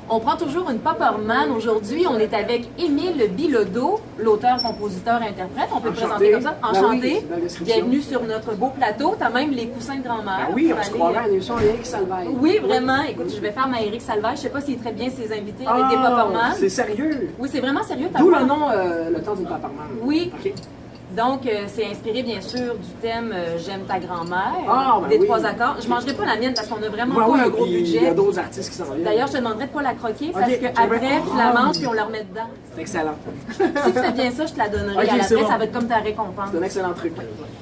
On prend toujours une Popperman. Aujourd'hui, on est avec Émile Bilodeau, l'auteur, compositeur, interprète. On peut le présenter comme ça. Enchanté. Bienvenue sur notre beau plateau. Tu as même les coussins de grand-mère. Oui, on se croirait à une émission Éric Salvaille. Oui, vraiment. Écoute, je vais faire ma Éric Salvaille. Je ne sais pas s'il traite bien ses invités avec des Popperman. C'est sérieux. Oui, c'est vraiment sérieux. D'où le nom, le temps d'une Popperman. Oui. Okay. Donc, c'est inspiré bien sûr du thème J'aime ta grand-mère, ben des oui. 3 accords. Je ne mangerai pas la mienne parce qu'on a vraiment Ben pas oui, un gros budget. Il y a d'autres artistes qui s'en viennent. D'ailleurs, je te demanderais de ne pas la croquer parce Okay, qu'après, tu la manges puis on la remet dedans. C'est excellent. Si tu fais bien ça, je te la donnerai. Okay, à l'après, bon. ça va être comme ta récompense. C'est un excellent truc.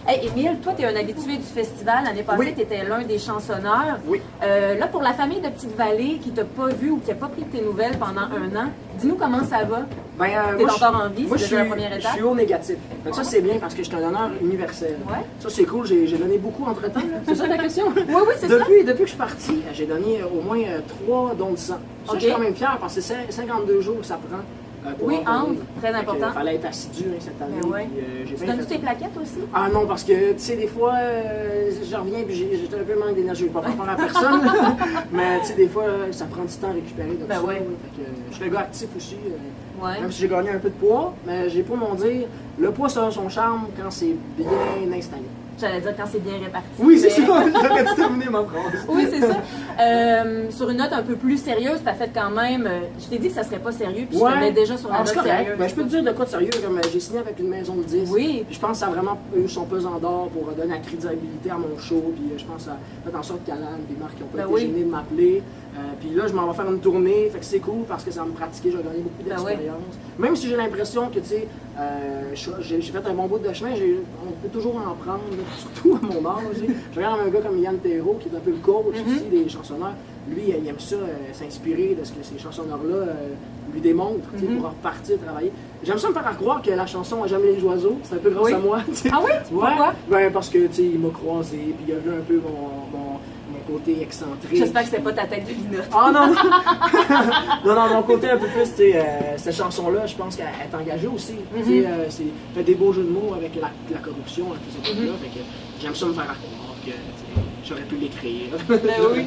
Hey, Émile, toi, tu es un habitué du festival. L'année passée, Oui. tu étais l'un des chansonneurs. Oui. Là, pour la famille de Petite-Vallée qui t'a pas vu ou qui n'a pas pris de tes nouvelles pendant un an, dis-nous comment ça va. Ben, T'es encore en vie, moi, c'est déjà la première je étape. suis au négatif. Fait que ça, c'est bien parce que je suis un donneur universel. Ouais. Ça, c'est cool. J'ai donné beaucoup entre-temps. C'est ça ta question? Oui, c'est ça. Depuis que je suis parti, j'ai donné au moins 3 dons de sang. Ça, Ok. je suis quand même fier parce que c'est 52 jours que ça prend. Pour Oui, en revenir. très important. Il fallait être assidu cette année. Ben ouais. Puis, j'ai Tu bien donnes-tu fait tes plaquettes aussi? Ah non, parce que, tu sais, des fois, je reviens et j'ai un peu manque d'énergie. Pas par rapport à personne, mais tu sais, des fois, ça prend du temps à récupérer de Ben ça. ouais. Fait que, je suis un gars actif aussi, Ouais. même si j'ai gagné un peu de poids, mais j'ai pas mon dire, le poids, ça a son charme quand c'est bien installé. J'allais dire quand c'est bien réparti. Oui, c'est mais- ça, j'aurais dû terminer ma phrase. Oui, c'est ça. Sur une note un peu plus sérieuse, tu as fait quand même. Je t'ai dit que ça serait pas sérieux, puis je te mets déjà sur la note c'est correct. sérieuse. Ben, je peux te dire de quoi de sérieux, comme j'ai signé avec une maison de disques. Oui. Puis je pense que ça a vraiment eu son pesant d'or pour donner la crédibilité à mon show. Puis je pense que ça a fait en sorte qu'Alan, des marques qui n'ont pas Ben été oui. gênées de m'appeler. Puis là, je m'en vais faire une tournée, fait que c'est cool parce que ça va me pratiquer, je vais gagner beaucoup Ben d'expérience. Même si j'ai l'impression que, tu sais, j'ai fait un bon bout de chemin, on peut toujours en prendre, là, surtout à mon âge. Je regarde un gars comme Yann Thérault, qui est un peu le coach aussi des chansonneurs. Lui, il aime ça, s'inspirer de ce que ces chansonneurs-là lui démontrent, tu sais, pour repartir travailler. J'aime ça me faire croire que la chanson J'aime les oiseaux, c'est un peu grâce Oui. à moi. Tu sais. Ah oui? Pourquoi? Ben, parce que, tu sais, il m'a croisé, puis il a vu un peu mon côté excentrique. J'espère que c'était pas ta tête de linotte. Ah non! non, mon côté un peu plus, tu sais, cette chanson-là, je pense qu'elle est engagée aussi. Tu sais, c'est fait des beaux jeux de mots avec la corruption, avec ces trucs-là. Fait que j'aime ça me faire croire que tu sais, j'aurais pu l'écrire. Ben oui.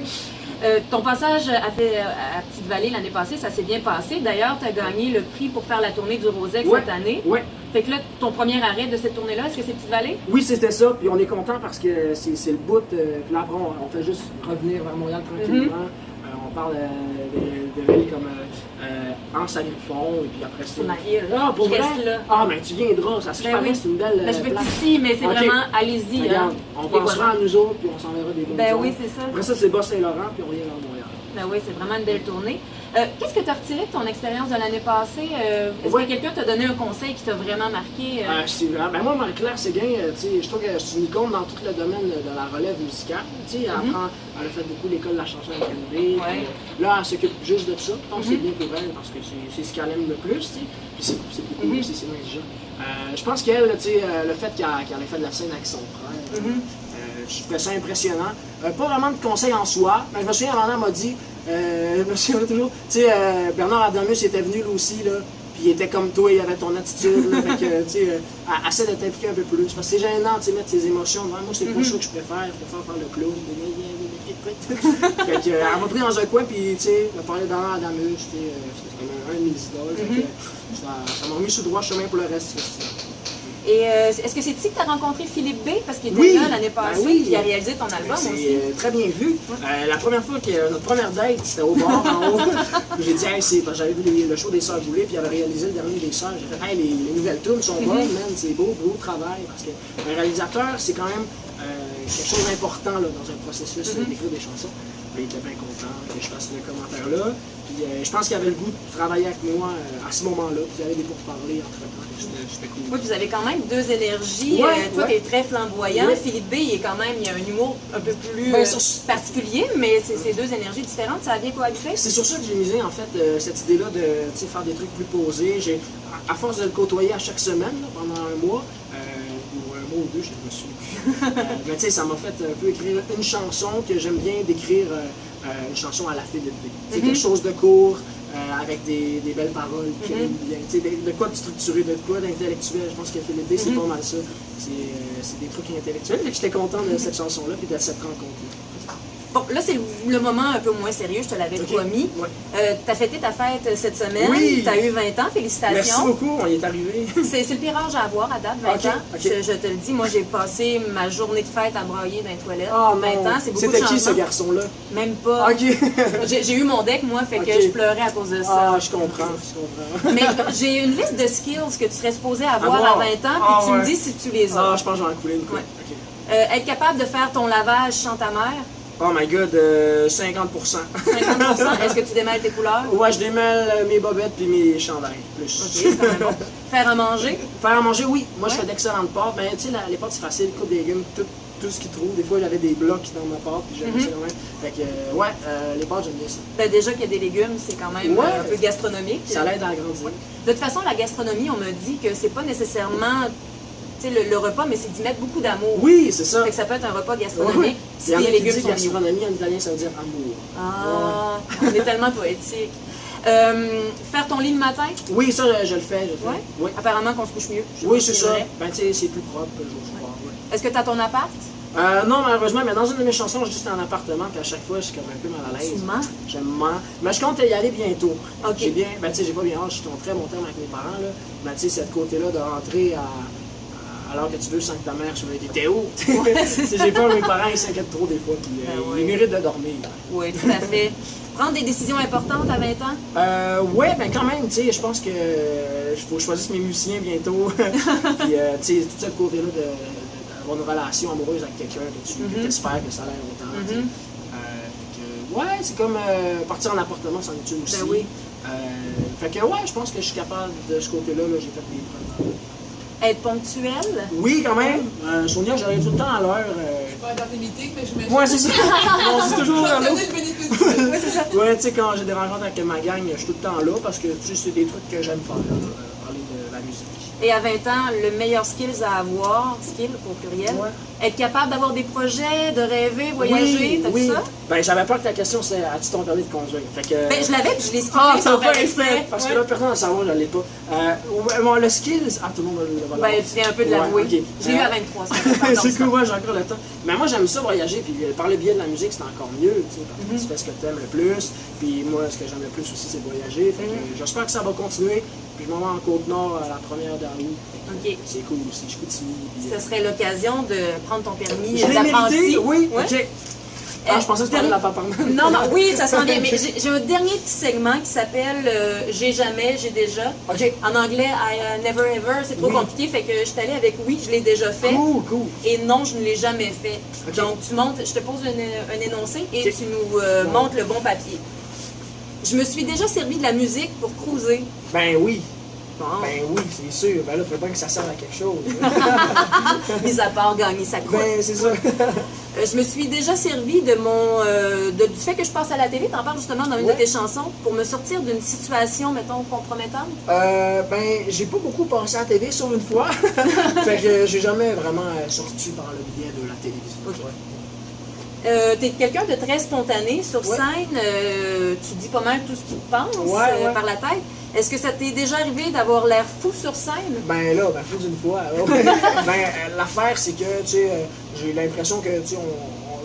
Ton passage à Petite-Vallée l'année passée, ça s'est bien passé. D'ailleurs, tu as gagné le prix pour faire la tournée du Rosec cette année. Oui. Fait que là, ton premier arrêt de cette tournée-là, est-ce que c'est Petite-Vallée? Oui, c'était ça. Puis on est content parce que c'est le bout. Puis là, après, on fait juste revenir vers Montréal tranquillement. On parle de villes comme Anse à Griffon, et puis après ça. C'est ma île. Ah, pour Je vrai? reste là. Ah, mais tu viendras. Ça se Ben paraît, oui. c'est une belle. Ben, je vais place. être ici, mais c'est Ok. vraiment, allez-y. Regarde, hein. on Les pensera voisins. à nous autres, puis on s'enverra des bonnes Ben ondes. oui, c'est ça. Après ça, c'est Bas-Saint-Laurent, puis on vient vers Montréal. Ben oui, c'est vraiment une belle tournée. Qu'est-ce que tu as retiré de ton expérience de l'année passée? Est-ce Ouais. que quelqu'un t'a donné un conseil qui t'a vraiment marqué? C'est vrai. Ben moi, Marie-Claire Séguin, tu sais, je trouve que c'est une icône dans tout le domaine de la relève musicale. Tu sais, elle a fait beaucoup l'école de la chanson incriminée. Ouais. Là, elle s'occupe juste de ça. Je pense que c'est bien pour elle parce que c'est ce qu'elle aime le plus, tu sais. Puis c'est beaucoup aussi, c'est même déjà. Je pense qu'elle, tu sais, le fait qu'elle ait fait de la scène avec son frère, je trouvais ça impressionnant. Pas vraiment de conseils en soi, mais je me souviens, Amanda m'a dit, je me souviens toujours, tu sais, Bernard Adamus était venu lui aussi, là, puis il était comme toi, il avait ton attitude, là, fait que, tu sais, essaie de t'impliquer un peu plus, parce que c'est gênant, tu sais, mettre ses émotions devant moi, c'est pas ça que je préfère faire le clown, fait que, elle m'a pris dans un coin, puis, tu sais, elle m'a parlé de Bernard Adamus, tu sais, c'était comme un de mes idoles, fait que, ça m'a remis sur le droit chemin pour le reste du festival. Et est-ce que c'est ici que tu as rencontré Philippe B? Parce qu'il était Oui, là l'année passée, ben oui. puis il a réalisé ton album C'est aussi. très bien vu. La première fois que notre première date, c'était au bar en haut. J'ai dit, hey, c'est parce que j'avais vu le show des Sœurs Boulay, puis il avait réalisé le dernier des Sœurs. J'ai fait, hey, les nouvelles tunes sont bonnes, man, c'est beau travail. Parce qu'un réalisateur, c'est quand même quelque chose d'important là, dans un processus d'écrire des chansons. Puis, il était bien content que je fasse le commentaire-là. Puis je pense qu'il avait le goût de travailler avec moi à ce moment-là. Puis il y avait des pourparlers entre-temps. C'était cool. Oui, vous avez quand même deux énergies. Ouais, toi, ouais. tu es très flamboyant. Ouais. Philippe B, il a un humour un peu plus Ben, particulier, mais c'est deux énergies différentes. Ça a bien cohabité? C'est sur ça que j'ai misé, en fait, cette idée-là de tu sais, faire des trucs plus posés. À force de le côtoyer à chaque semaine, là, pendant un mois, ou un mois ou deux, je me suis mais tu sais, ça m'a fait un peu écrire une chanson que j'aime bien décrire, une chanson à la Philippe B. C'est quelque chose de court, avec des belles paroles qui aiment bien. Tu sais, de quoi de structuré, de quoi d'intellectuel. Je pense que Philippe B, c'est pas mal ça. C'est des trucs intellectuels. Fait que j'étais content de cette chanson-là et de cette rencontre-là. Bon, là, c'est le moment un peu moins sérieux, je te l'avais promis. Ouais. Tu as fêté ta fête cette semaine. Oui. Tu as eu 20 ans, félicitations. Merci beaucoup, on y est arrivé. C'est le pire âge à avoir à date, 20 ans. Je te le dis, moi, j'ai passé ma journée de fête à brailler dans les toilettes. 20 ans, c'est beaucoup de C'était qui changement. ce garçon-là? Même pas. J'ai eu mon deck, moi, fait que je pleurais à cause de ça. Ah, je comprends. Mais j'ai une liste de skills que tu serais supposé avoir à 20 ans, puis tu me dis si tu les as. Ah, je pense que j'en ai coulé une coupe. Être capable de faire ton lavage sans ta mère. Oh my god, 50%. 50%. Est-ce que tu démêles tes couleurs? Ouais, je démêle mes bobettes puis mes chandails. Plus. Ok, c'est quand même bon. Faire à manger? Faire à manger, oui. Moi, je fais d'excellentes pâtes. Ben, tu sais, les pâtes, c'est facile. Coupe des légumes, tout ce qu'ils trouvent. Des fois, j'avais des blocs dans ma pâte, puis j'aimais ça quand même. Fait que, ouais, les pâtes, j'aime bien ça. Ben, déjà qu'il y a des légumes, c'est quand même un peu gastronomique. Ça l'aide à grandir. De toute façon, la gastronomie, on me dit que c'est pas nécessairement le repas, mais c'est d'y mettre beaucoup d'amour. Oui, c'est ça. Fait que ça peut être un repas gastronomique si les légumes sont gastronomie en italien, ça veut dire amour. Ah, on est tellement poétique. Faire ton lit le matin? Oui, ça, je le fais. Ouais? Oui. Apparemment qu'on se couche mieux. Oui, c'est ça. Ben, tu sais, c'est plus propre le jour du soir. Est-ce que tu as ton appart? Non, malheureusement, mais dans une de mes chansons, je dis que c'est un appartement, puis à chaque fois, je suis comme un peu mal à l'aise. Tu mens? Je mens. Mais je compte y aller bientôt. OK. J'ai bien, ben, tu sais, j'ai pas bien hâte, je suis en très bon terme avec mes parents, là. Mais tu sais, c'est de côté-là de rentrer alors que tu veux sans que ta mère soit t'es où? J'ai peur que mes parents ils s'inquiètent trop des fois, puis ils méritent de dormir. Oui, tout à fait. Prendre des décisions importantes à 20 ans? Ouais, ben quand même, tu sais, je pense que faut que je choisisse mes musiciens bientôt. Puis, tu sais, tout ce côté-là d'avoir une relation amoureuse avec quelqu'un que tu espères que ça a l'air longtemps. Ouais, c'est comme partir en appartement, c'en est une aussi. Ben oui. Fait que ouais, je pense que je suis capable de ce côté-là, là, j'ai fait des preuves. Être ponctuel? Oui, quand même. Sonia, j'arrive tout le temps à l'heure. Je suis pas dans tes meetings, mais j'imagine. Ouais, c'est ça. On dit toujours à l'heure. Donner le bénéfice du doute. Oui, c'est ça. Ouais, tu sais, quand j'ai des rencontres avec ma gang, je suis tout le temps là parce que tu sais, c'est des trucs que j'aime faire, parler de la musique. Et à 20 ans, le meilleur skills à avoir, skill au pluriel, être capable d'avoir des projets, de rêver, voyager, t'as-tu ça? Ben, j'avais peur que ta question c'est as-tu ton permis de conduire? Fait que, ben, je l'avais puis je l'ai skippé. Ah, ça n'a pas été fait! Parce que là, personne ne le savoir, je ne l'ai pas. Bon, le skills, tout le monde le va. Ben, tu viens un peu de l'avouer. Okay. J'ai eu à 23, c'est cool, ouais, j'ai encore le temps. Mais moi, j'aime ça voyager, puis par le biais de la musique, c'est encore mieux, tu sais, parce que tu fais ce que tu aimes le plus. Puis moi, ce que j'aime le plus aussi, c'est voyager. Fait que j'espère que ça va continuer. Puis je m'en vais en Côte-Nord à la première d'août. OK. C'est cool aussi, je continue. Ce serait l'occasion de prendre ton permis Je l'ai mérité, oui. Ouais. OK. Ah, je pensais que tu parlais de la paparman. Non, non, oui, ça s'en vient. Mais j'ai un dernier petit segment qui s'appelle J'ai jamais, j'ai déjà. OK. En anglais, I never ever, c'est trop compliqué. Fait que je suis allée avec oui, je l'ai déjà fait. Cool. Et non, je ne l'ai jamais fait. Okay. Donc, tu montes, je te pose un énoncé et tu nous montres le bon papier. Je me suis déjà servi de la musique pour cruiser. Ben oui. Bon. Ben oui, c'est sûr. Ben là, il faudrait bien que ça serve à quelque chose. Mis à part gagner sa croûte. Ben, c'est ça. Je me suis déjà servi de du fait que je passe à la télé, t'en parles justement dans une de tes chansons, pour me sortir d'une situation, mettons, compromettante. Ben, j'ai pas beaucoup passé à la télé, sauf une fois. Fait que j'ai jamais vraiment sorti par le biais de la télévision. Okay. T'es quelqu'un de très spontané sur scène, tu dis pas mal tout ce qui te passe par la tête. Est-ce que ça t'est déjà arrivé d'avoir l'air fou sur scène? Ben là, plus d'une fois. L'affaire, c'est que, tu sais, j'ai l'impression que, tu sais,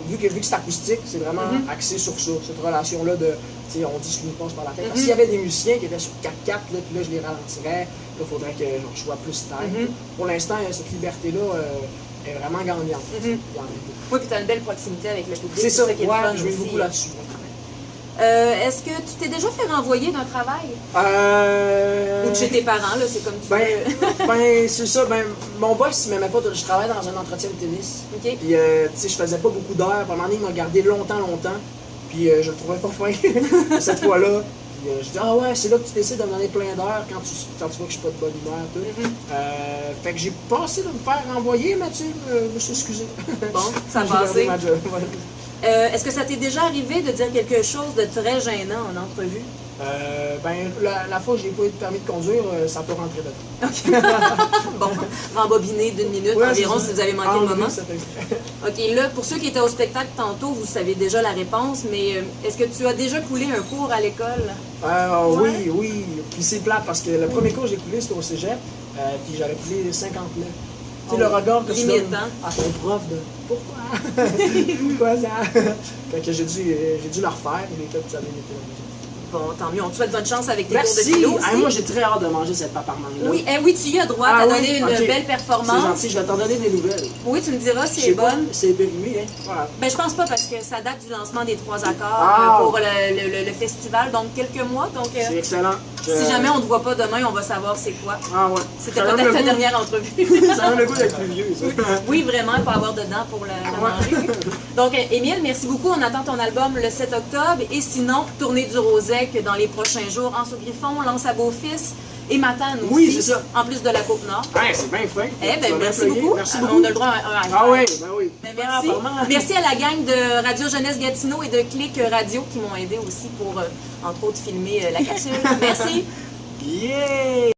vu que c'est acoustique, c'est vraiment axé sur ça, cette relation-là de, tu sais, on dit ce qui nous passe par la tête. Parce qu'il y avait des musiciens qui étaient sur 4-4, là, puis là, je les ralentirais, là, il faudrait que je sois plus stable. Pour l'instant, cette liberté-là est vraiment gagnante. Oui, puis tu as une belle proximité avec le public. C'est ça, qui est le fun je vais aussi. beaucoup là-dessus. Est-ce que tu t'es déjà fait renvoyer d'un travail? Ou de chez tes parents, là, c'est comme tu veux. Ben, c'est ça. Ben, mon boss, il m'aimait pas. Je travaillais dans un entretien de tennis. OK. Puis, tu sais, je faisais pas beaucoup d'heures. À un moment donné, il m'a gardé longtemps. Puis, je le trouvais pas fin cette fois-là. Puis, je dis, ah ouais, c'est là que tu décides de me donner plein d'heures quand tu vois que je suis pas de bonne humeur. Tout. Fait que j'ai passé de me faire renvoyer, mais tu sais, je me suis excusé. Bon, ça a passé. Est-ce que ça t'est déjà arrivé de dire quelque chose de très gênant en entrevue? Ben, la fois où j'ai pas eu de permis de conduire, ça peut rentrer dedans. Bon, rembobiner d'une minute environ si vous avez manqué le moment. OK, là, pour ceux qui étaient au spectacle tantôt, vous savez déjà la réponse, mais est-ce que tu as déjà coulé un cours à l'école? Oui. Puis c'est plate parce que le premier cours que j'ai coulé, c'était au cégep, puis j'avais coulé 59. Tu sais, le regard que tu limite, donnes hein? à ton prof de pourquoi? Pourquoi ça? Fait que j'ai dû le refaire, mais tout ça a bien été la musique. Bon, tant mieux. On te souhaite bonne chance avec tes cours de Merci! philo aussi. Moi, j'ai très hâte de manger cette paparmane-là. Oui, oui, tu y as droit. Ah T'as oui? donné une Ok. belle C'est performance. gentil, je vais t'en donner des nouvelles. Oui, tu me diras si Je elle est sais pas, bonne. c'est périmé, hein? Voilà. Ben, je pense pas parce que ça date du lancement des 3 accords Ah. pour le festival, donc quelques mois. Donc, C'est excellent. si jamais on ne te voit pas demain, on va savoir c'est quoi. Ah ouais. C'était Ça donne peut-être le ta goût- dernière entrevue. Ça donne le goût d'être plus vieux, ça. Oui, vraiment, pas avoir dedans pour la manger. Donc, Émile, merci beaucoup. On attend ton album le 7 octobre. Et sinon, tournée du Rosec dans les prochains jours. Anse au Griffon, Lance à Beaufils et Matane aussi. Oui, c'est ça. En plus de la Côte-Nord. Ouais, c'est bien fin. Eh Tu ben, vas merci m'applaudir. beaucoup. Merci On beaucoup. a le droit à un high Ah five. oui, ben oui. Ben, merci. Vraiment. Merci à la gang de Radio Jeunesse Gatineau et de Clic Radio qui m'ont aidé aussi pour, entre autres, filmer la capsule. Merci. Yeah!